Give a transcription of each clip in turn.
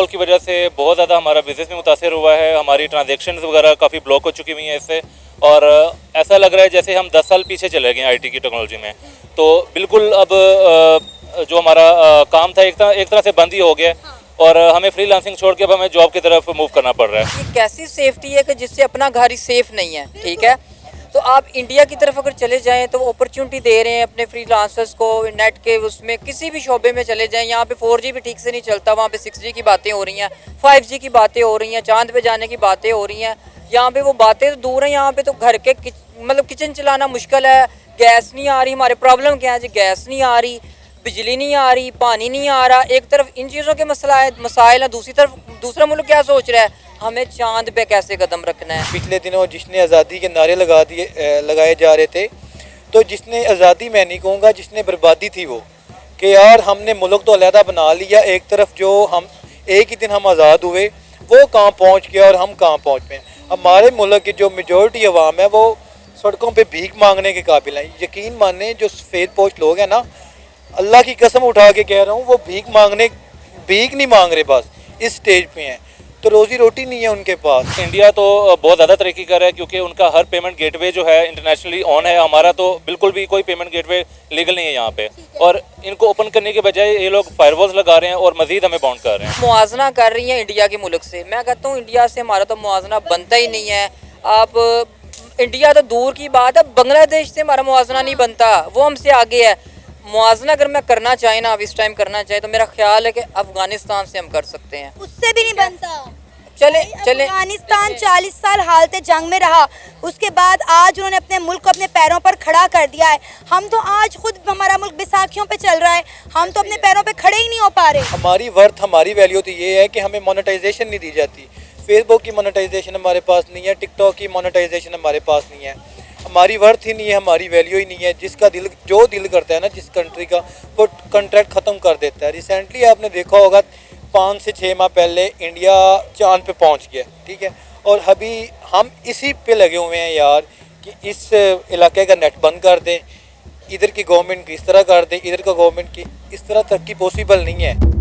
Firewall की वजह से बहुत ज़्यादा हमारा बिज़नेस भी मुतासर हुआ है, हमारी ट्रांजैक्शंस वगैरह काफ़ी ब्लॉक हो चुकी हुई हैं इससे। और ऐसा लग रहा है जैसे हम 10 साल पीछे चले गए आईटी की टेक्नोलॉजी में। तो बिल्कुल अब जो हमारा काम था एक तरह से बंद ही हो गया। और हमें फ्रीलांसिंग छोड़ के अब हमें जॉब की तरफ मूव करना पड़ रहा है। ये कैसी सेफ्टी है कि जिससे अपना घर ही सेफ नहीं है, ठीक है। तो आप इंडिया की तरफ अगर चले जाएं तो वो अपॉर्चुनिटी दे रहे हैं अपने फ्रीलांसर्स को, नेट के उसमें किसी भी शोबे में चले जाएं। यहाँ पे 4G भी ठीक से नहीं चलता, वहाँ पे 6G की बातें हो रही हैं, 5G की बातें हो रही हैं, चांद पे जाने की बातें हो रही हैं। यहाँ पे वो बातें तो दूर हैं, यहाँ पे तो घर के मतलब किचन चलाना मुश्किल है। गैस नहीं आ रही, हमारे प्रॉब्लम क्या है जी, गैस नहीं आ रही, बिजली नहीं आ रही, पानी नहीं आ रहा। एक तरफ इन चीज़ों के मसला है, मसाइल है, दूसरी तरफ दूसरा मुल्क क्या सोच रहा है, हमें चांद पे कैसे कदम रखना है। पिछले दिनों जिसने आज़ादी के नारे लगाए जा रहे थे, तो जिसने आज़ादी मैं नहीं कहूँगा, जिसने बर्बादी थी वो, कि यार हमने मुल्क तो अलहदा बना लिया। एक तरफ जो हम एक ही दिन हम आज़ाद हुए, वो कहाँ पहुँच गया और हम कहाँ पहुँच गए। हमारे मुल्क की जो मेजॉरिटी अवाम है वो सड़कों पे भीख मांगने के काबिल है। यकीन माने जो सफ़ेद पोश लोग हैं ना, अल्लाह की कसम उठा के कह रहा हूँ, वो भीख नहीं मांग रहे, बस इस स्टेज पे हैं। तो रोजी रोटी नहीं है उनके पास। इंडिया तो बहुत ज़्यादा तरक्की कर रहा है क्योंकि उनका हर पेमेंट गेटवे जो है इंटरनेशनली ऑन है। हमारा तो बिल्कुल भी कोई पेमेंट गेटवे लीगल नहीं है यहाँ पे। और इनको ओपन करने के बजाय ये लोग फायरवॉल्स लगा रहे हैं और मजीद हमें बाउंड कर रहे हैं। मुआवजा कर रही है इंडिया के मुल्क से। मैं कहता हूँ इंडिया से हमारा तो मुआवजा बनता ही नहीं है। आप इंडिया तो दूर की बात है, बांग्लादेश से हमारा मुआवजा नहीं बनता, वो हमसे आगे है। मुआवजा अगर मैं करना चाहे ना, अब इस टाइम करना चाहे, तो मेरा ख्याल है कि अफगानिस्तान से हम कर सकते हैं। उससे भी नहीं बनता। चले अफगानिस्तान 40 साल हालत जंग में रहा, उसके बाद आज उन्होंने अपने मुल्क को अपने पैरों पर खड़ा कर दिया है। हम तो आज खुद, हमारा मुल्क बैसाखियों पे चल रहा है, हम तो अपने पैरों पे खड़े ही नहीं हो पा रहे। हमारी वर्थ, हमारी वैल्यू तो ये है कि हमें मोनेटाइजेशन नहीं दी जाती। फेसबुक की मोनेटाइजेशन हमारे पास नहीं है, टिकटॉक की मोनेटाइजेशन हमारे पास नहीं है। हमारी वर्थ ही नहीं है, हमारी वैल्यू ही नहीं है। जिसका जो दिल करता है ना जिस कंट्री का, वो कॉन्ट्रैक्ट ख़त्म कर देता है। रिसेंटली आपने देखा होगा 5 से 6 माह पहले इंडिया चांद पे पहुंच गया, ठीक है। और अभी हम इसी पे लगे हुए हैं यार कि इस इलाके का नेट बंद कर दें, इधर की गवर्नमेंट की इस तरह कर दे, इधर का गवर्नमेंट की इस तरह तरक्की पॉसिबल नहीं है।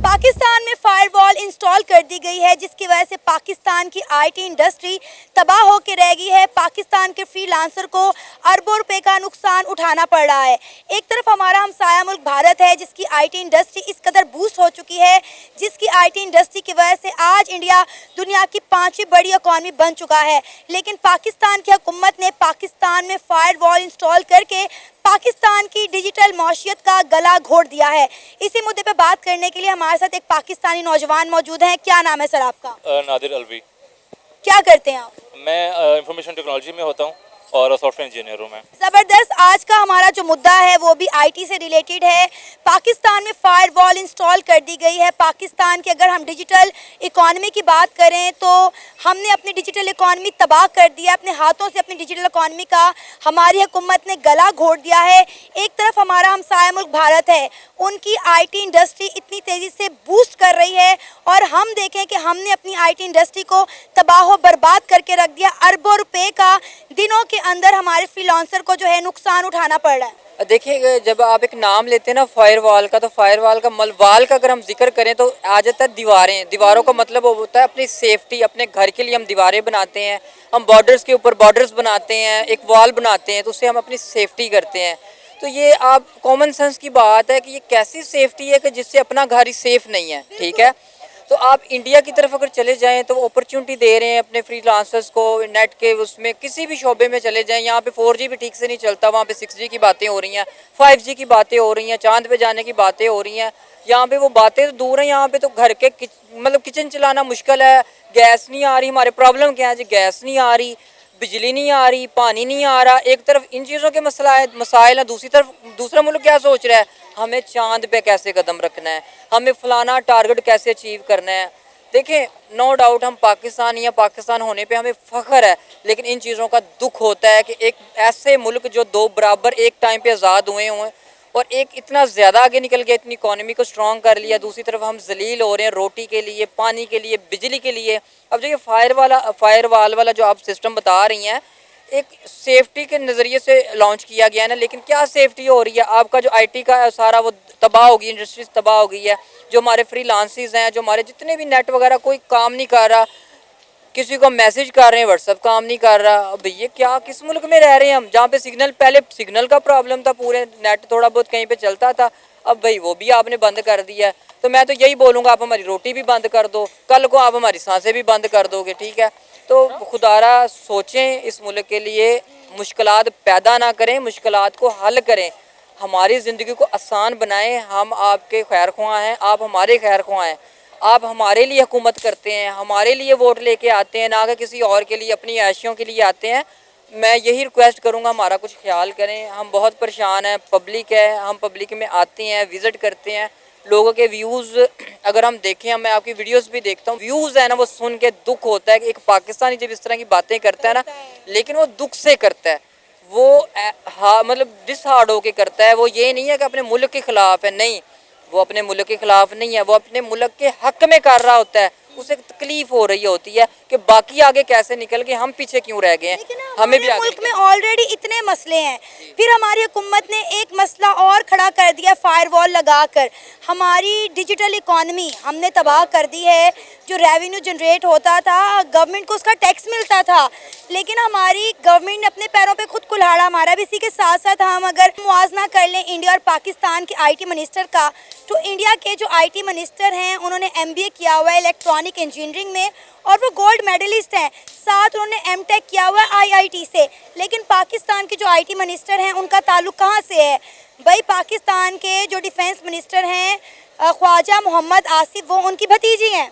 पाकिस्तान में फायरवॉल इंस्टॉल कर दी गई है, जिसकी वजह से पाकिस्तान की आईटी इंडस्ट्री तबाह होकर रह गई है। पाकिस्तान के फ्रीलांसर को अरबों रुपए का नुकसान उठाना पड़ रहा है। एक तरफ हमारा हमसाया मुल्क भारत है, जिसकी आईटी इंडस्ट्री इस कदर बूस्ट हो चुकी है, जिसकी आईटी इंडस्ट्री की वजह से आज इंडिया दुनिया की 5वीं बड़ी इकॉनमी बन चुका है। लेकिन पाकिस्तान की हुकूमत ने पाकिस्तान में फायरवॉल इंस्टॉल करके पाकिस्तान की डिजिटल मौशियत का गला घोट दिया है। इसी मुद्दे पे बात करने के लिए हमारे साथ एक पाकिस्तानी नौजवान मौजूद हैं। क्या नाम है सर आपका? नादिर अलवी। क्या करते हैं आप? मैं इंफॉर्मेशन टेक्नोलॉजी में होता हूँ और सॉफ्टवेयर इंजीनियर हूँ मैं। जबरदस्त। आज का हमारा जो मुद्दा है वो भी आईटी से रिलेटेड है। पाकिस्तान में फायरवॉल इंस्टॉल कर दी गई है। पाकिस्तान की अगर हम डिजिटल इकॉनमी की बात करें तो हमने अपनी डिजिटल इकॉनमी तबाह कर दिया, अपने हाथों से अपनी डिजिटल इकॉनमी का हमारी हुकूमत ने गला घोट दिया है। एक तरफ हमारा हमसाया मुल्क भारत है, उनकी आईटी इंडस्ट्री इतनी तेज़ी से बूस्ट कर रही है और हम देखें कि हमने अपनी आईटी इंडस्ट्री को तबाह बर्बाद करके रख दिया। अरबों रुपए का दिनों के अंदर हमारे फ्रीलांसर को जो है नुकसान उठाना पड़ रहा है। देखिए, जब आप एक नाम लेते हैं ना फायरवॉल का, तो फायरवॉल का मलवाल का अगर हम जिक्र करें तो आ जाता है दीवारें। दीवारों का मतलब होता है अपनी सेफ्टी, अपने घर के लिए हम दीवारें बनाते हैं, हम बॉर्डर्स के ऊपर बॉर्डर्स बनाते हैं, एक वॉल बनाते हैं, तो उससे हम अपनी सेफ्टी करते हैं। तो ये आप कॉमन सेंस की बात है कि ये कैसी सेफ्टी है कि जिससे अपना घर ही सेफ नहीं है, ठीक है। तो आप इंडिया की तरफ अगर चले जाएं तो वो अपॉर्चुनिटी दे रहे हैं अपने फ्रीलांसर्स को, नेट के उसमें किसी भी शोबे में चले जाएं। यहाँ पे 4G भी ठीक से नहीं चलता, वहाँ पे 6G की बातें हो रही हैं, 5G की बातें हो रही हैं, चांद पे जाने की बातें हो रही हैं। यहाँ पे वो बातें तो दूर हैं, यहाँ पे तो घर के मतलब किचन चलाना मुश्किल है। गैस नहीं आ रही, हमारे प्रॉब्लम क्या है जी, गैस नहीं आ रही, बिजली नहीं आ रही, पानी नहीं आ रहा। एक तरफ इन चीज़ों के मसला है, मसाइल है, दूसरी तरफ दूसरा मुल्क क्या सोच रहा है, हमें चांद पे कैसे कदम रखना है, हमें फलाना टारगेट कैसे अचीव करना है। देखें, नो डाउट हम पाकिस्तानी हैं, पाकिस्तान होने पे हमें फ़ख्र है, लेकिन इन चीज़ों का दुख होता है कि एक ऐसे मुल्क जो दो बराबर एक टाइम पे आज़ाद हुए हुए और एक इतना ज़्यादा आगे निकल गया, इतनी इकॉनमी को स्ट्रॉन्ग कर लिया, दूसरी तरफ हम जलील हो रहे हैं रोटी के लिए, पानी के लिए, बिजली के लिए। अब जो ये फायर वाल वाला जो आप सिस्टम बता रही हैं, एक सेफ्टी के नज़रिए से लॉन्च किया गया है ना, लेकिन क्या सेफ्टी हो रही है? आपका जो आईटी का सारा वो तबाह होगी, इंडस्ट्रीज तबाह हो गई है। जो हमारे फ्रीलांसर्स हैं, जो हमारे जितने भी नेट वगैरह कोई काम नहीं कर रहा, किसी को मैसेज कर रहे हैं व्हाट्सअप काम नहीं कर रहा। अब ये क्या, किस मुल्क में रह रहे हैं हम जहाँ पे सिग्नल, पहले सिग्नल का प्रॉब्लम था, पूरे नेट थोड़ा बहुत कहीं पे चलता था, अब भाई वो भी आपने बंद कर दिया है। तो मैं तो यही बोलूँगा, आप हमारी रोटी भी बंद कर दो, कल को आप हमारी सांसें भी बंद कर दोगे, ठीक है? तो खुदारा सोचें, इस मुल्क के लिए मुश्किलात पैदा ना करें, मुश्किलात को हल करें, हमारी ज़िंदगी को आसान बनाएं। हम आपके खैर ख्वाह हैं, आप हमारे खैर ख्वाह हैं। आप हमारे लिए हुकूमत करते हैं, हमारे लिए वोट लेके आते हैं, ना कि किसी और के लिए, अपनी ऐशियों के लिए आते हैं। मैं यही रिक्वेस्ट करूंगा, हमारा कुछ ख्याल करें। हम बहुत परेशान हैं, पब्लिक है, हम पब्लिक में आते हैं, विज़िट करते हैं, लोगों के व्यूज़ अगर हम देखें, मैं आपकी वीडियोस भी देखता हूँ, व्यूज़ है ना, वो सुन के दुख होता है कि एक पाकिस्तानी जब इस तरह की बातें करता है ना, लेकिन वो दुख से करता है, वो हाँ मतलब डिसहार्ड होके करता है। वो ये नहीं है कि अपने मुल्क के ख़िलाफ़ है, नहीं, वो अपने मुल्क के ख़िलाफ़ नहीं है, वो अपने मुल्क के हक़ में कर रहा होता है। उसे तकलीफ़ हो रही होती है कि बाकी आगे कैसे निकल गए, हम पीछे क्यों रह गए हैं, हमें भी आगे मुल्क में ऑलरेडी इतने मसले हैं, फिर हमारी हुकूमत ने एक मसला और खड़ा कर दिया, फायरवॉल लगाकर हमारी डिजिटल इकॉनमी हमने तबाह कर दी है। जो रेवेन्यू जनरेट होता था, गवर्नमेंट को उसका टैक्स मिलता था, लेकिन हमारी गवर्नमेंट ने अपने पैरों पे खुद कुल्हाड़ा मारा। अब इसी के साथ साथ हम अगर मुआवजा कर लें इंडिया और पाकिस्तान के आईटी मिनिस्टर का, तो इंडिया के जो आईटी मिनिस्टर हैं उन्होंने एमबीए किया हुआ है इलेक्ट्रॉनिक इंजीनियरिंग में और वो गोल्ड मेडलिस्ट हैं, साथ उन्होंने एमटेक किया हुआ है आईआईटी से। लेकिन पाकिस्तान के जो आईटी मिनिस्टर हैं उनका ताल्लुक कहाँ से है? भाई पाकिस्तान के जो डिफेंस मिनिस्टर हैं ख्वाजा मोहम्मद आसिफ, वो उनकी भतीजी हैं।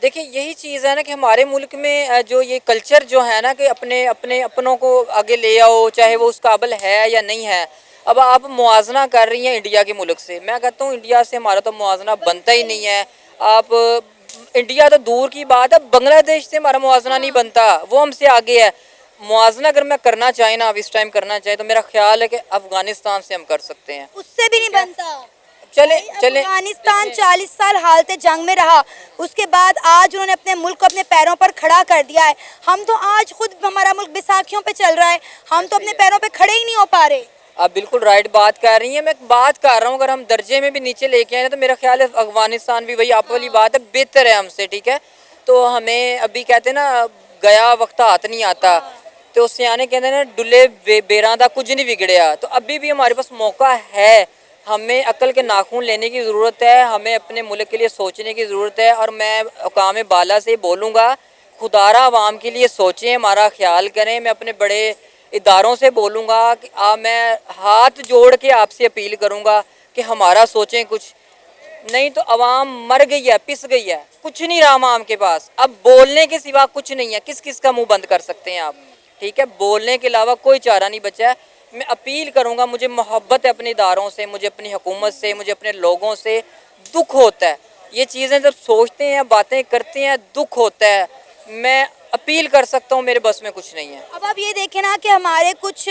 देखिए यही चीज़ है ना कि हमारे मुल्क में जो ये कल्चर जो है ना कि अपनों को आगे ले आओ, चाहे वो उस काबिल है या नहीं है। अब आप मुआजना कर रही हैं इंडिया के मुल्क से, मैं कहता हूँ इंडिया से हमारा तो मुआजना बनता ही नहीं है। आप इंडिया तो दूर की बात है, बांग्लादेश से हमारा मुआजना नहीं बनता, वो हमसे आगे है। मुआजना अगर मैं करना चाहे ना, अब इस टाइम करना चाहे, तो मेरा ख्याल है कि अफ़गानिस्तान से हम कर सकते हैं, उससे भी नहीं बनता। चले अफगानिस्तान 40 साल हालत जंग में रहा, उसके बाद आज उन्होंने अपने मुल्क को अपने पैरों पर खड़ा कर दिया है। हम तो आज खुद, हमारा मुल्क बैसाखियों पे चल रहा है, हम तो अपने पैरों पे खड़े ही नहीं हो पा रहे। आप बिल्कुल राइट बात कर रही हैं, मैं बात कर रहा हूँ अगर हम दर्जे में भी नीचे लेके आए ना, तो मेरा ख्याल है अफगानिस्तान भी, वही आप वाली बात है, बेहतर है हमसे, ठीक है? तो हमें अभी कहते हैं ना, गया वक्त हाथ नहीं आता, तो सियाने कहते हैं ना, डुले बेरां दा कुछ नहीं बिगड़िया। तो अभी भी हमारे पास मौका है, हमें अक्ल के नाखून लेने की ज़रूरत है, हमें अपने मुल्क के लिए सोचने की ज़रूरत है। और मैं हुकाम बाला से बोलूँगा, खुदारा आवाम के लिए सोचें, हमारा ख्याल करें। मैं अपने बड़े इदारों से बोलूँगा कि मैं हाथ जोड़ के आपसे अपील करूँगा कि हमारा सोचें कुछ, नहीं तो आवाम मर गई है, पिस गई है, कुछ नहीं रहा आवाम के पास, अब बोलने के सिवा कुछ नहीं है। किस किस का मुंह बंद कर सकते हैं आप, ठीक है? बोलने के अलावा कोई चारा नहीं बचा है। मैं अपील करूंगा, मुझे मोहब्बत है अपने इदारों से, मुझे अपनी हुकूमत से, मुझे अपने लोगों से दुख होता है। ये चीज़ें जब सोचते हैं, बातें करते हैं, दुख होता है। मैं अपील कर सकता हूँ, मेरे बस में कुछ नहीं है। अब आप ये देखें ना कि हमारे कुछ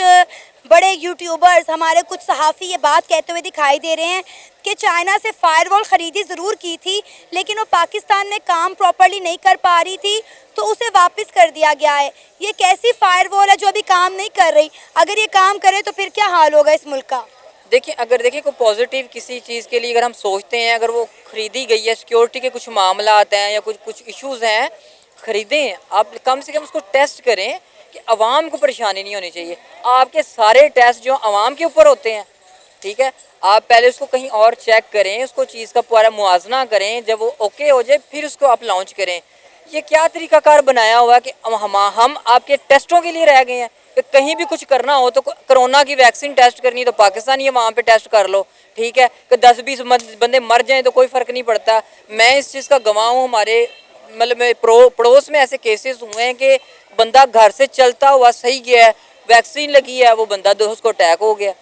बड़े यूट्यूबर्स, हमारे कुछ सहाफ़ी ये बात कहते हुए दिखाई दे रहे हैं कि चाइना से फायरवॉल ख़रीदी ज़रूर की थी, लेकिन वो पाकिस्तान में काम प्रॉपर्ली नहीं कर पा रही थी, तो उसे वापस कर दिया गया है। ये कैसी फायरवॉल है जो अभी काम नहीं कर रही? अगर ये काम करे तो फिर क्या हाल होगा इस मुल्क का? देखिए कोई पॉजिटिव किसी चीज़ के लिए अगर हम सोचते हैं, अगर वो ख़रीदी गई है, सिक्योरिटी के कुछ मामला हैं या कुछ इश्यूज़ हैं, ख़रीदें। आप कम से कम उसको टेस्ट करें कि आवाम को परेशानी नहीं होनी चाहिए। आपके सारे टेस्ट जो आवाम के ऊपर होते हैं, ठीक है, आप पहले उसको कहीं और चेक करें, उसको चीज़ का पूरा मुआवजा करें, जब वो ओके हो जाए फिर उसको आप लॉन्च करें। ये क्या तरीकाकार बनाया हुआ है कि हम आपके टेस्टों के लिए रह गए हैं कि कहीं भी कुछ करना हो तो कोरोना की वैक्सीन टेस्ट करनी है तो पाकिस्तान ही वहाँ पे टेस्ट कर लो, ठीक है? कि 10-20 बंदे मर जाएं तो कोई फ़र्क नहीं पड़ता। मैं इस चीज़ का गवाह हूँ। हमारे मतलब में पड़ोस में ऐसे केसेस हुए हैं कि बंदा घर से चलता हुआ सही गया है, वैक्सीन लगी है, वो बंदा उसको अटैक हो गया।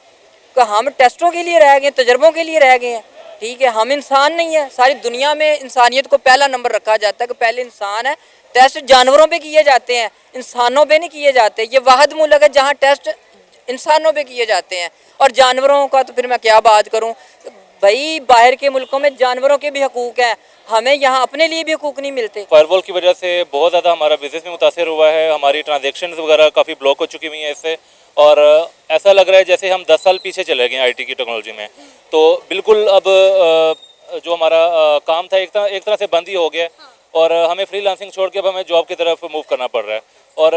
कि हम टेस्टों के लिए रह गए, तजर्बों के लिए रह गए हैं, ठीक है? हम इंसान नहीं है। सारी दुनिया में इंसानियत को पहला नंबर रखा जाता है कि पहले इंसान है। टेस्ट जानवरों पे किए जाते हैं, इंसानों पे नहीं किए जाते। ये वाहिद मुल्क है जहाँ टेस्ट इंसानों पे किए जाते हैं, और जानवरों का तो फिर मैं क्या बात करूँ। भाई बाहर के मुल्कों में जानवरों के भी हकूक हैं, हमें यहाँ अपने लिए भी हकूक नहीं मिलते। फायरवॉल की वजह से बहुत ज़्यादा हमारा बिजनेस भी मुतासर हुआ है, हमारी ट्रांजेक्शन्स वगैरह काफ़ी ब्लॉक हो चुकी हुई हैं इससे। और ऐसा लग रहा है जैसे हम 10 साल पीछे चले गए आईटी की टेक्नोलॉजी में। तो बिल्कुल अब जो हमारा काम था एक तरह से बंद ही हो गया है। और हमें फ्रीलांसिंग छोड़ के अब हमें जॉब की तरफ मूव करना पड़ रहा है। और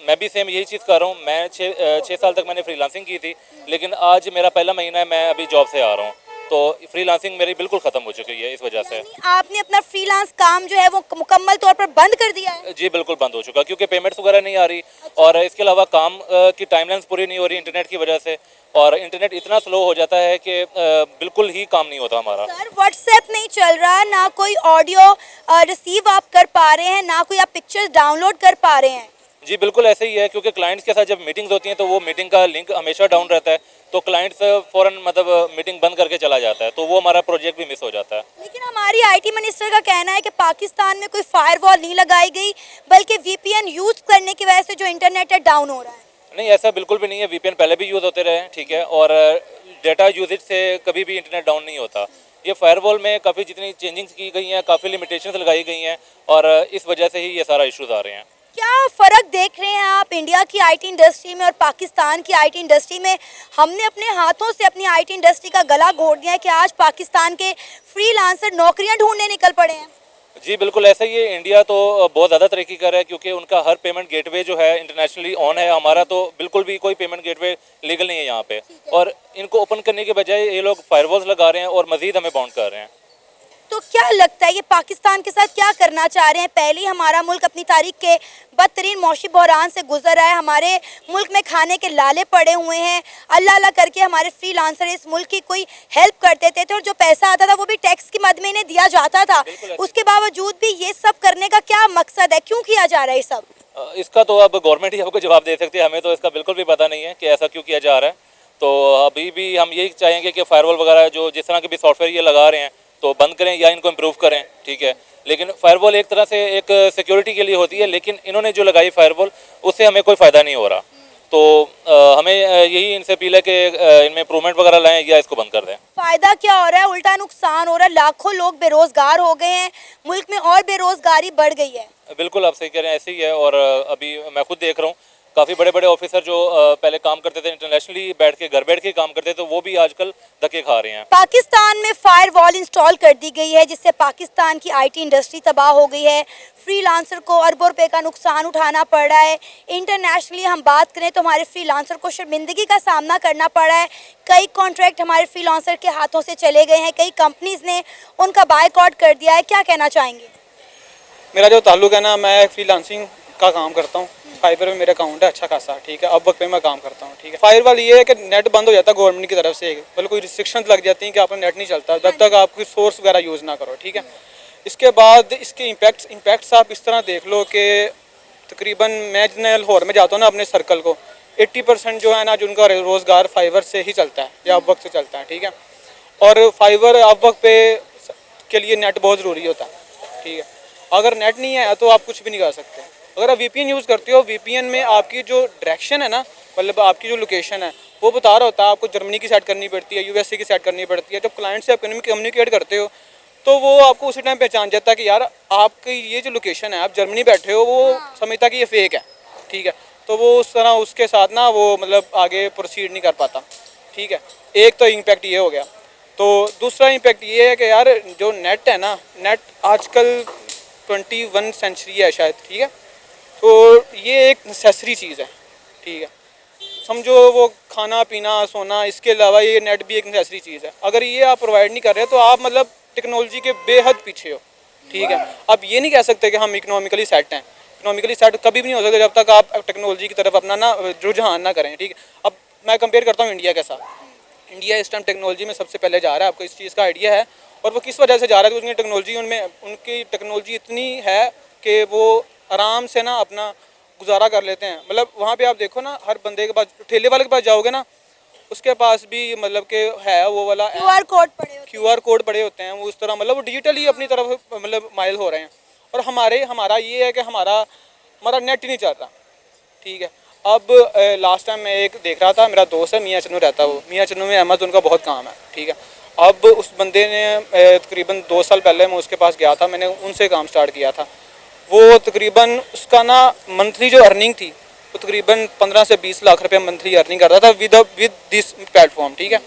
मैं भी सेम यही चीज़ कर रहा हूँ। मैं छः साल तक मैंने फ्रीलांसिंग की थी, लेकिन आज मेरा पहला महीना है, मैं अभी जॉब से आ रहा हूँ। तो फ्रीलांसिंग मेरी बिल्कुल ख़त्म हो चुकी है इस वजह से। आपने अपना फ्रीलांस काम जो है वो मुकम्मल तौर पर बंद कर दिया है? जी बिल्कुल बंद हो चुका, क्योंकि पेमेंट्स वगैरह नहीं आ रही। और इसके अलावा काम की टाइमलाइंस पूरी नहीं हो रही इंटरनेट की वजह से। और इंटरनेट इतना स्लो हो जाता है कि बिल्कुल ही काम नहीं होता हमारा। सर व्हाट्सएप नहीं चल रहा, ना कोई ऑडियो रिसीव आप कर पा रहे हैं, ना कोई आप पिक्चर्स डाउनलोड कर पा रहे हैं। जी बिल्कुल ऐसे ही है, क्योंकि क्लाइंट्स के साथ जब मीटिंग्स होती हैं तो वो मीटिंग का लिंक हमेशा डाउन रहता है। तो क्लाइंट्स फ़ौरन मतलब मीटिंग बंद करके चला जाता है, तो वो हमारा प्रोजेक्ट भी मिस हो जाता है। लेकिन हमारी आईटी मिनिस्टर का कहना है कि पाकिस्तान में कोई फायरवॉल नहीं लगाई गई, बल्कि वीपीएन यूज करने की वजह से जो इंटरनेट है डाउन हो रहा है। नहीं, ऐसा बिल्कुल भी नहीं है। वीपीएन पहले भी यूज़ होते रहे हैं, ठीक है। और डेटा यूजेज से कभी भी इंटरनेट डाउन नहीं होता। ये फायरवॉल में काफ़ी जितनी चेंजिंग्स की गई हैं, काफ़ी लिमिटेशंस लगाई गई हैं, और इस वजह से ही ये सारा इश्यूज आ रहे हैं। क्या फ़र्क देख रहे हैं आप इंडिया की आईटी इंडस्ट्री में और पाकिस्तान की आईटी इंडस्ट्री में? हमने अपने हाथों से अपनी आईटी इंडस्ट्री का गला घोट दिया है कि आज पाकिस्तान के फ्रीलांसर नौकरियां ढूंढने निकल पड़े हैं। जी बिल्कुल ऐसा ही है। इंडिया तो बहुत ज़्यादा तरक्की कर रहा है, क्योंकि उनका हर पेमेंट गेटवे जो है इंटरनेशनली ऑन है। हमारा तो बिल्कुल भी कोई पेमेंट गेटवे लीगल नहीं है यहाँ पे। और इनको ओपन करने के बजाय ये लोग फायरवॉल्स लगा रहे हैं और मज़ीद हमें बाउंड कर रहे हैं। तो क्या लगता है ये पाकिस्तान के साथ क्या करना चाह रहे हैं? पहले ही हमारा मुल्क अपनी तारीख के बदतरीन मौशी बहरान से गुजर रहा है, हमारे मुल्क में खाने के लाले पड़े हुए हैं। अल्लाह अल्लाह करके हमारे फ्रीलांसर इस मुल्क की कोई हेल्प करते थे, और जो पैसा आता था वो भी टैक्स की मद में इन्हें दिया जाता था। उसके बावजूद भी ये सब करने का क्या मकसद है, क्यों किया जा रहा है ये सब? इसका तो अब गवर्नमेंट ही आपको जवाब दे सकती है, हमें तो इसका बिल्कुल भी पता नहीं है कि ऐसा क्यों किया जा रहा है। तो अभी भी हम यही चाहेंगे कि फायरवॉल वगैरह जो जिस तरह के भी सॉफ्टवेयर ये लगा रहे हैं तो बंद करें या इनको इम्प्रूव करें, ठीक है। लेकिन फायरवॉल एक तरह से एक सिक्योरिटी के लिए होती है, लेकिन इन्होंने जो लगाई फायरवॉल उससे हमें कोई फ़ायदा नहीं हो रहा। तो हमें यही इनसे अपील है कि इनमें इम्प्रूवमेंट वगैरह लाएं या इसको बंद कर दें। फ़ायदा क्या हो रहा है? उल्टा नुकसान हो रहा है। लाखों लोग बेरोज़गार हो गए हैं, मुल्क में और बेरोज़गारी बढ़ गई है। बिल्कुल आप सही कह रहे हैं, ऐसे ही है। और अभी मैं खुद देख रहा हूँ काफ़ी बड़े बड़े ऑफिसर जो पहले काम करते थे इंटरनेशनली बैठ के घर बैठ के काम करते थे, तो वो भी आजकल धक्के खा रहे हैं। पाकिस्तान में फायरवॉल इंस्टॉल कर दी गई है, जिससे पाकिस्तान की आईटी इंडस्ट्री तबाह हो गई है। फ्रीलांसर को अरबों रुपए का नुकसान उठाना पड़ रहा है। इंटरनेशनली हम बात करें तो हमारे फ्रीलांसर को शर्मिंदगी का सामना करना पड़ रहा है। कई कॉन्ट्रैक्ट हमारे फ्रीलांसर के हाथों से चले गए हैं, कई कंपनीज ने उनका बायकॉट कर दिया है। क्या कहना चाहेंगे? मेरा जो ताल्लुक है ना, मैं फ्रीलांसिंग का काम करता हूँ। फाइबर में मेरा अकाउंट है अच्छा खासा, ठीक है। अब वक्त पे मैं काम करता हूँ, ठीक है। फायरवॉल ये है कि नेट बंद हो जाता है गवर्नमेंट की तरफ से, मतलब कोई रिस्ट्रिक्शंस लग जाती हैं कि आपका नेट नहीं चलता जब तक आप कोई सोर्स वगैरह यूज़ ना करो, ठीक है। इसके बाद इसके इम्पैक्ट्स आप इस तरह देख लो कि तकरीबन मैं जितने लाहौर में जाता हूँ ना अपने सर्कल को, 80% जो है ना, जो उनका रोज़गार फाइबर से ही चलता है या अब वक्त से चलता है, ठीक है। और फाइबर अब वक्त पे के लिए नेट बहुत ज़रूरी होता है, ठीक है। अगर नेट नहीं है तो आप कुछ भी नहीं कर सकते। अगर आप वीपीएन यूज़ करते हो, वीपीएन में आपकी जो डायरेक्शन है ना, मतलब आपकी जो लोकेशन है वो बता रहा होता है। आपको जर्मनी की सेट करनी पड़ती है, यूएसए की सेट करनी पड़ती है। जब क्लाइंट से आप कम्युनिकेट करते हो तो वो आपको उसी टाइम पहचान जाता है कि यार आपकी ये जो लोकेशन है, आप जर्मनी बैठे हो, वो समझता कि ये फेक है, ठीक है। तो वो उस तरह उसके साथ ना वो मतलब आगे प्रोसीड नहीं कर पाता, ठीक है। एक तो इम्पैक्ट ये हो गया। तो दूसरा इम्पैक्ट ये है कि यार जो नेट है ना, नेट आजकल 21 सेंचुरी है शायद, ठीक है। तो ये एक नेसेसरी चीज़ है, ठीक है। समझो वो खाना पीना सोना, इसके अलावा ये नेट भी एक नेसेसरी चीज़ है। अगर ये आप प्रोवाइड नहीं कर रहे तो आप मतलब टेक्नोलॉजी के बेहद पीछे हो, ठीक है। अब ये नहीं कह सकते कि हम इकोनॉमिकली सेट हैं। इकोनॉमिकली सेट कभी भी नहीं हो सकता जब तक आप टेक्नोलॉजी की तरफ अपना ना रुझान ना करें, ठीक है। अब मैं कंपेयर करता हूँ इंडिया के साथ। इंडिया इस टाइम टेक्नोलॉजी में सबसे पहले जा रहा है, आपको इस चीज़ का आइडिया है। और वो किस वजह से जा रहा है? क्योंकि टेक्नोलॉजी उनकी टेक्नोलॉजी इतनी है कि वो आराम से ना अपना गुजारा कर लेते हैं। मतलब वहाँ पे आप देखो ना, हर बंदे के पास, ठेले वाले के पास जाओगे ना, उसके पास भी मतलब कि है वो वाला क्यूआर कोड पड़े होते हैं। वो उस तरह मतलब वो डिजिटली अपनी तरफ मतलब माइल हो रहे हैं। और हमारा ये है कि हमारा नेट ही नहीं चल रहा, ठीक है। अब लास्ट टाइम मैं एक देख रहा था, मेरा दोस्त है मियाँ चन्नू रहता है, वो मियाँ चन्नू में अमेज़न का बहुत काम है, ठीक है। अब उस बंदे ने तकरीबन 2 साल पहले मैं उसके पास गया था, मैंने उनसे काम स्टार्ट किया था। वो तकरीबन उसका ना मंथली जो अर्निंग थी वो तकरीबन 15 से 20 लाख रुपए मंथली अर्निंग करता था विद दिस प्लेटफॉर्म, ठीक है।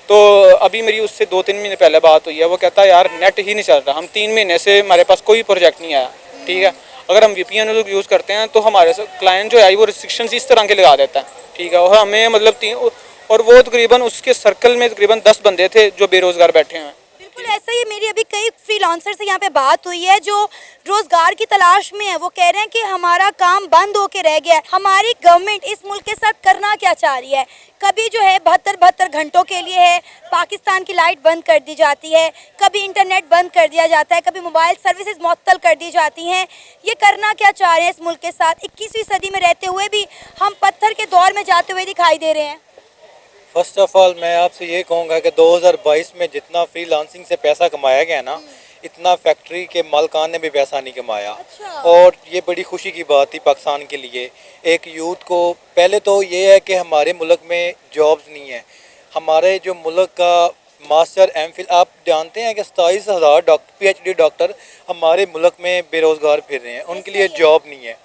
तो अभी मेरी उससे 2-3 महीने पहले बात हुई है, वो कहता है यार नेट ही नहीं चल रहा, हम 3 महीने से हमारे पास कोई प्रोजेक्ट नहीं आया, ठीक है। अगर हम VPN यूज़ करते हैं तो हमारे क्लाइंट जो है वो रिस्ट्रिक्शंस इस तरह के लगा देता है, ठीक है। और हमें मतलब और वो तकरीबन उसके सर्कल में तकरीबन 10 बंदे थे जो बेरोज़गार बैठे हैं। बिल्कुल ऐसा ही मेरी अभी कई फ्रीलांसर से यहाँ पे बात हुई है जो रोजगार की तलाश में है। वो कह रहे हैं कि हमारा काम बंद होके रह गया है। हमारी गवर्नमेंट इस मुल्क के साथ करना क्या चाह रही है? कभी जो है 72 घंटों के लिए है पाकिस्तान की लाइट बंद कर दी जाती है, कभी इंटरनेट बंद कर दिया जाता है, कभी मोबाइल सर्विसेज मुअत्तल कर दी जाती हैं। ये करना क्या चाह रहे हैं इस मुल्क के साथ? 21वीं सदी में रहते हुए भी हम पत्थर के दौर में जाते हुए दिखाई दे रहे हैं। फर्स्ट ऑफ ऑल मैं आपसे ये कहूँगा कि 2022 में जितना फ्रीलांसिंग से पैसा कमाया गया ना, इतना फैक्ट्री के मालकान ने भी पैसा नहीं कमाया। और ये बड़ी खुशी की बात थी पाकिस्तान के लिए। एक यूथ को पहले तो ये है कि हमारे मुल्क में जॉब्स नहीं है। हमारे जो मुल्क का मास्टर MPhil आप जानते हैं कि 27,000 PhD डॉक्टर हमारे मुल्क में बेरोज़गार फिर रहे हैं, उनके लिए जॉब नहीं है।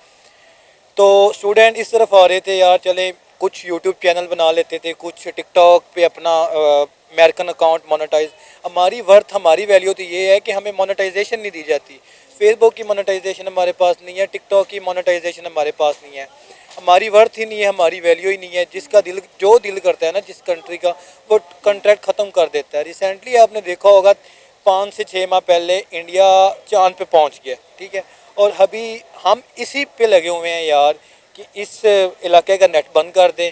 तो स्टूडेंट इस तरफ आ रहे थे यार चले कुछ यूट्यूब चैनल बना लेते थे, कुछ टिकटॉक पे अपना अमेरिकन अकाउंट मोनेटाइज। हमारी वर्थ हमारी वैल्यू तो ये है कि हमें मोनेटाइजेशन नहीं दी जाती। फेसबुक की मोनेटाइजेशन हमारे पास नहीं है, टिकटॉक की मोनेटाइजेशन हमारे पास नहीं है। हमारी वर्थ ही नहीं है, हमारी वैल्यू ही नहीं है। जिसका दिल जो दिल करता है ना जिस कंट्री का, वो कॉन्ट्रैक्ट ख़त्म कर देता है। रिसेंटली आपने देखा होगा 5 से 6 माह पहले इंडिया चांद पे पहुंच गया, ठीक है। और अभी हम इसी पे लगे हुए हैं यार कि इस इलाके का नेट बंद कर दें,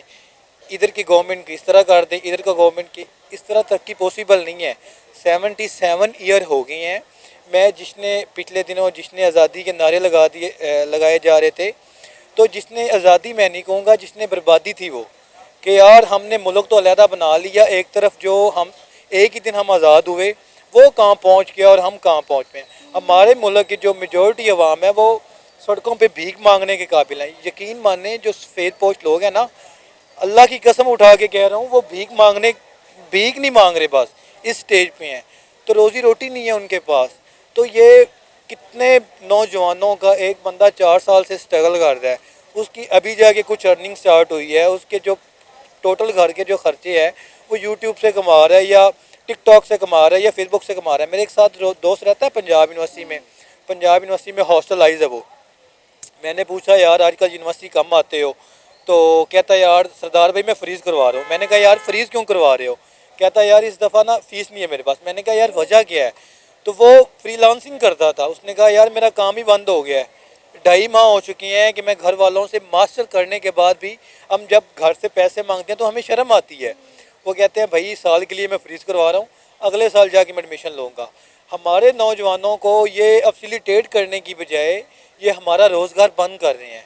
इधर की गवर्नमेंट की इस तरह कर दें, इधर का गवर्नमेंट की इस तरह तरक्की पॉसिबल नहीं है। 77 ईयर हो गए हैं। मैं जिसने पिछले दिनों जिसने आज़ादी के नारे लगाए जा रहे थे, तो जिसने आज़ादी मैं नहीं कहूँगा, जिसने बर्बादी थी वो कि यार हमने मुल्क तो अलहदा बना लिया। एक तरफ जो हम एक ही दिन हम आज़ाद हुए, वो कहाँ पहुँच गया और हम कहाँ पहुँच गए। हमारे मुल्क की जो मेजॉरिटी अवाम है वो सड़कों पे भीख मांगने के काबिल हैं। यकीन माने जो सफ़ेद पोस्ट लोग हैं ना, अल्लाह की कसम उठा के कह रहा हूँ, वो भीख नहीं मांग रहे, बस इस स्टेज पे हैं। तो रोज़ी रोटी नहीं है उनके पास। तो ये कितने नौजवानों का, एक बंदा 4 साल से स्ट्रगल कर रहा है, उसकी अभी जाके कुछ अर्निंग स्टार्ट हुई है, उसके जो टोटल घर के जो खर्चे हैं वो यूट्यूब से कमा रहा है या टिकटॉक से कमा रहा है या फेसबुक से कमा रहा है। मेरे एक साथ दोस्त रहता है पंजाब यूनिवर्सिटी में हॉस्टलाइज है वो। मैंने पूछा यार आजकल यूनिवर्सिटी कम आते हो? तो कहता यार सरदार भाई मैं फ्रीज़ करवा रहा हूँ। मैंने कहा यार फ्रीज़ क्यों करवा रहे हो? कहता यार इस दफ़ा ना फ़ीस नहीं है मेरे पास। मैंने कहा यार वजह क्या है? तो वो फ्रीलांसिंग करता था। उसने कहा यार मेरा काम ही बंद हो गया है, 2.5 माह हो चुके हैं कि मैं घर वालों से मास्टर करने के बाद भी हम जब घर से पैसे मांगते हैं तो हमें शर्म आती है। वो कहते हैं भाई साल के लिए मैं फ्रीज़ करवा रहा हूँ, अगले साल जाके मैं एडमिशन लूँगा। हमारे नौजवानों को ये फैसिलिटेट करने की बजाय ये हमारा रोज़गार बंद कर रहे हैं।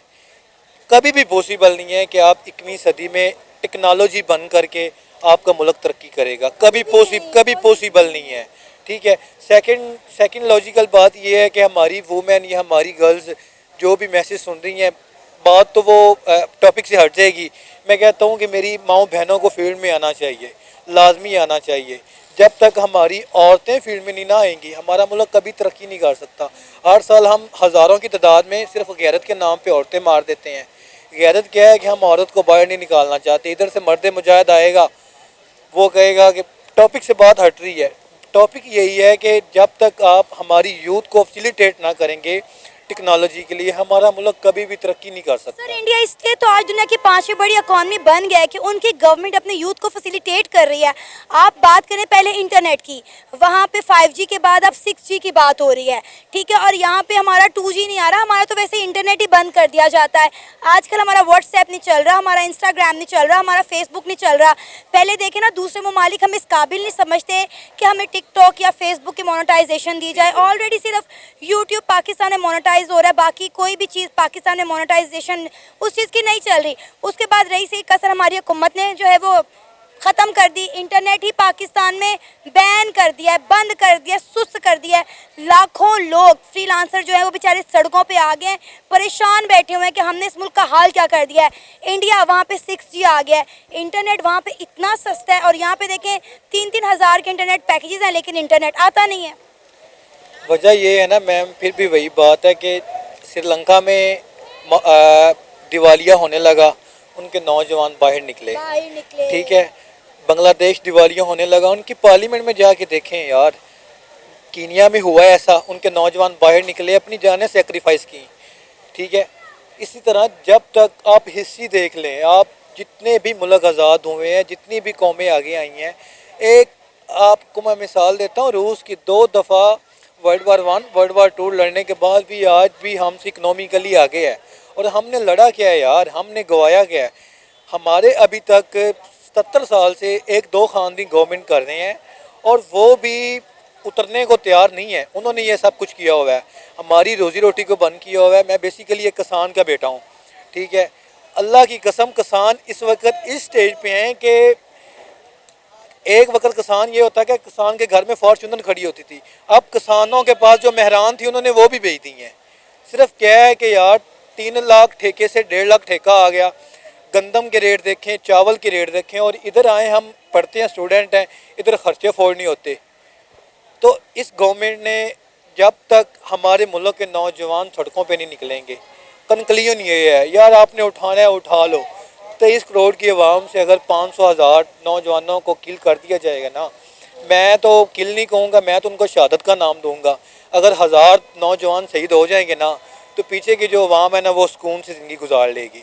कभी भी पॉसिबल नहीं है कि आप 21वीं सदी में टेक्नोलॉजी बंद करके आपका मुल्क तरक्की करेगा। कभी पॉसिबल नहीं है, ठीक है। सेकंड लॉजिकल बात ये है कि हमारी वुमेन या हमारी गर्ल्स जो भी मैसेज सुन रही हैं, बात तो वो टॉपिक से हट जाएगी। मैं कहता हूँ कि मेरी माओ बहनों को फील्ड में आना चाहिए, लाजमी आना चाहिए। जब तक हमारी औरतें फील्ड में नहीं ना आएंगी, हमारा मुल्क कभी तरक्की नहीं कर सकता। हर साल हम हज़ारों की तादाद में सिर्फ गैरत के नाम पे औरतें मार देते हैं। गैरत क्या है कि हम औरत को बाहर नहीं निकालना चाहते। इधर से मर्द मुजाहिद आएगा, वो कहेगा कि टॉपिक से बात हट रही है। टॉपिक यही है कि जब तक आप हमारी यूथ को फैसिलिटेट ना करेंगे टेक्नोलॉजी के लिए, हमारा मुल्क कभी भी तरक्की नहीं कर सकता। सर इंडिया इसलिए तो आज दुनिया की 5वीं बड़ी इकॉनमी बन गया है कि उनकी गवर्नमेंट अपने यूथ को फैसिलिटेट कर रही है। आप बात करें पहले इंटरनेट की, वहाँ पे 5G के बाद अब 6G की बात हो रही है, ठीक है। और यहाँ पे हमारा 2G नहीं आ रहा, हमारा तो वैसे इंटरनेट ही बंद कर दिया जाता है। आजकल हमारा व्हाट्सएप नहीं चल रहा, हमारा इंस्टाग्राम नहीं चल रहा, हमारा फेसबुक नहीं चल रहा। पहले देखें ना, दूसरे ममालिक हम इस काबिल नहीं समझते कि हमें टिकटॉक या फेसबुक की मोनेटाइजेशन दी जाए। ऑलरेडी सिर्फ यूट्यूब पाकिस्तान में मोनेटाइज हो रहा है, बाकी कोई भी चीज़ पाकिस्तान में मोनेटाइजेशन उस चीज़ की नहीं चल रही। उसके बाद रही सी कसर हमारी हुकूमत ने जो है वो ख़त्म कर दी। इंटरनेट ही पाकिस्तान में बैन कर दिया है, बंद कर दिया, सुस्त कर दिया है। लाखों लोग फ्रीलांसर जो है वो बेचारे सड़कों पे आ गए हैं, परेशान बैठे हुए हैं कि हमने इस मुल्क का हाल क्या कर दिया है। इंडिया वहाँ पे 6G आ गया है, इंटरनेट वहाँ पे इतना सस्ता है, और यहाँ पे देखें 3-3 हज़ार के इंटरनेट पैकेजेस हैं लेकिन इंटरनेट आता नहीं है। वजह ये है ना मैम, फिर भी वही बात है कि श्रीलंका में दिवालिया होने लगा, उनके नौजवान बाहर निकले, ठीक है। बांग्लादेश दिवालिया होने लगा, उनकी पार्लियामेंट में जाके देखें यार, कीनिया में हुआ ऐसा, उनके नौजवान बाहर निकले, अपनी जानें सेक्रीफाइस की, ठीक है। इसी तरह जब तक आप हिस्ट्री देख लें, आप जितने भी मुल्क आज़ाद हुए हैं, जितनी भी कौमें आगे आई हैं, एक आपको मैं मिसाल देता हूँ, रूस की 2 दफ़ा वर्ल्ड वार 1 वर्ल्ड वार 2 लड़ने के बाद भी आज भी हमसे इकनॉमिकली आगे है। और हमने लड़ा क्या है यार, हमने गवाया क्या है। हमारे अभी तक 70 साल से 1-2 खानदानी गवर्नमेंट कर रहे हैं और वो भी उतरने को तैयार नहीं है। उन्होंने ये सब कुछ किया हुआ है, हमारी रोज़ी रोटी को बंद किया हुआ है। मैं बेसिकली एक किसान का बेटा हूँ, ठीक है। अल्लाह की कसम किसान इस वक्त इस स्टेज पे हैं कि एक वक्त किसान ये होता है कि किसान के घर में फॉर्च्यूनर खड़ी होती थी, अब किसानों के पास जो मेहरान थी उन्होंने वो भी बेच दी हैं। सिर्फ क्या है कि यार 3 लाख ठेके से 1.5 लाख ठेका आ गया। गंदम के रेट देखें, चावल के रेट देखें, और इधर आए हम पढ़ते हैं, स्टूडेंट हैं, इधर खर्चे अफोर्ड नहीं होते। तो इस गवर्नमेंट ने जब तक हमारे मुल्क के नौजवान सड़कों पे नहीं निकलेंगे, कंक्लूजन ये है यार, आपने उठाना है उठा लो। 23 करोड़ की आवाम से अगर 500,000 नौजवानों को किल कर दिया जाएगा ना, मैं तो किल नहीं कहूँगा, मैं तो उनको शहादत का नाम दूंगा। अगर 1000 नौजवान शहीद हो जाएंगे ना, तो पीछे की जो आवाम है ना वो सुकून से ज़िंदगी गुजार लेगी।